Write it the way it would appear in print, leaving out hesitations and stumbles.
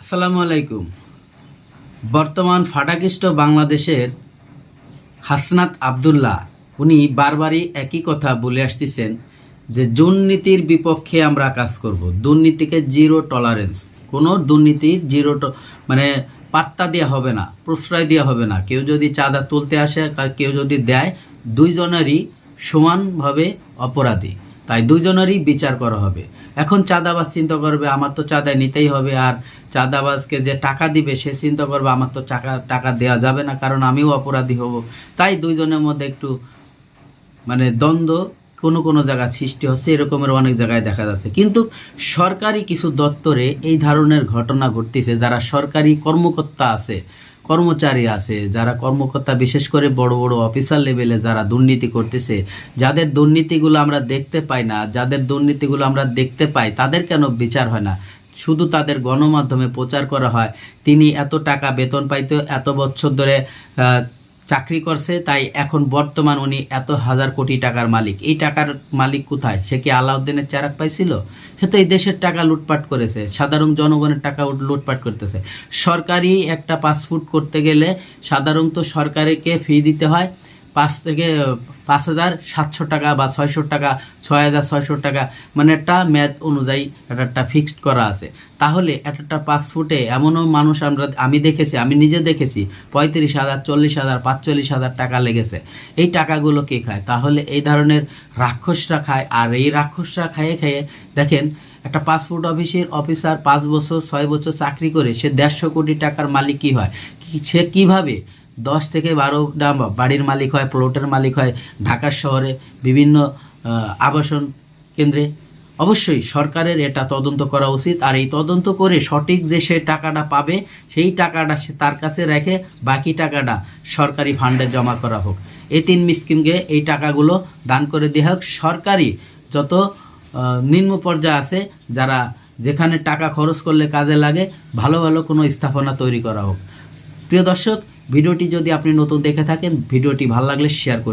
আসসালামু আলাইকুম। বর্তমান ফাটাকিষ্ট বাংলাদেশের হাসনাত আবদুল্লাহ উনি বারবারই একই কথা বলে আসতেছেন যে দুর্নীতির বিপক্ষে আমরা কাজ করব, দুর্নীতিকে জিরো টলারেন্স, কোনো দুর্নীতির মানে পাত্তা দেওয়া হবে না, প্রশ্রয় দেওয়া হবে না। কেউ যদি চাঁদা তুলতে আসে আর কেউ যদি দেয়, দুইজনেরই সমানভাবে অপরাধী, তাই দুইজনেরই বিচার করা হবে। এখন চাঁদাবাজ চিন্তা করবে আমার তো চাঁদা নিতেই হবে, আর চাঁদাবাজকে যে টাকা দিবে সে চিন্তা করবে আমার তো টাকা দেওয়া যাবে না, কারণ আমিও অপরাধী হব। তাই দুইজনের মধ্যে একটু দ্বন্দ্ব কোনো কোনো জায়গায় সৃষ্টি হচ্ছে, এরকমের অনেক জায়গায় দেখা যাচ্ছে। কিন্তু সরকারি কিছু দপ্তরে এই ধরনের ঘটনা ঘটতেছে। যারা সরকারি কর্মকর্তা আছে, কর্মচারী আছে, যারা কর্মকর্তা, বিশেষ করে বড় বড় অফিসার লেভেলে যারা দুর্নীতি করতেছে, যাদের দুর্নীতিগুলো আমরা দেখতে পাই না, যাদের দুর্নীতিগুলো আমরা দেখতে পাই, তাদের কেন বিচার হয় না? শুধু তাদের গণমাধ্যমে প্রচার করা হয় তিনি এত টাকা বেতন পাইতো, এত বছর ধরে চাকরি করছে, তাই এখন বর্তমান উনি এত হাজার কোটি টাকার মালিক। এই টাকার মালিক কোথায়? সে কি আলাউদ্দিনের চেরাগ পাইছিল? সে তো এই দেশের টাকা লুটপাট করেছে, সাধারণ জনগণের টাকা লুটপাট করতেছে। সরকারি একটা পাসপোর্ট করতে গেলে সাধারণত সরকারিকে ফি দিতে হয় 5,700 টাকা বা 600 টাকা, 6,600 টাকা, একটা ম্যাথ অনুযায়ী একটা ফিক্সড করা আছে। তাহলে একটা পাসপোর্টে এমনও মানুষ আমি দেখেছি, আমি নিজে দেখেছি 35,000, 40,000, 45,000 টাকা লেগেছে। এই টাকাগুলো কে খায়? তাহলে এই ধরনের রাক্ষসরা খায়। আর এই রাক্ষসরা খাইয়ে খাইয়ে দেখেন, একটা পাসপোর্ট অফিসার 5 বছর 6 বছর চাকরি করে সে 150 কোটি টাকার মালিক কী হয়? সে কীভাবে 10 থেকে 12টা বাড়ির মালিক হয়, প্লটের মালিক হয় ঢাকা শহরে, বিভিন্ন আবাসন কেন্দ্রে? অবশ্যই সরকারের এটা তদন্ত করা উচিত। আর এই তদন্ত করে সঠিক যে সে টাকাটা পাবে, সেই টাকাটা সে তার কাছে রেখে বাকি টাকাটা সরকারি ফান্ডে জমা করা হোক। এতিম মিসকিনকে এই টাকাগুলো দান করে দেওয়া হোক। সরকারি যত নিম্ন পর্যায়ে আছে, যারা যেখানে টাকা খরচ করলে কাজে লাগে, ভালো ভালো কোনো স্থাপনা তৈরি করা হোক। প্রিয় দর্শক, ভিডিওটি যদি আপনি নতুন দেখে থাকেন, ভিডিওটি ভালো লাগলে শেয়ার করুন।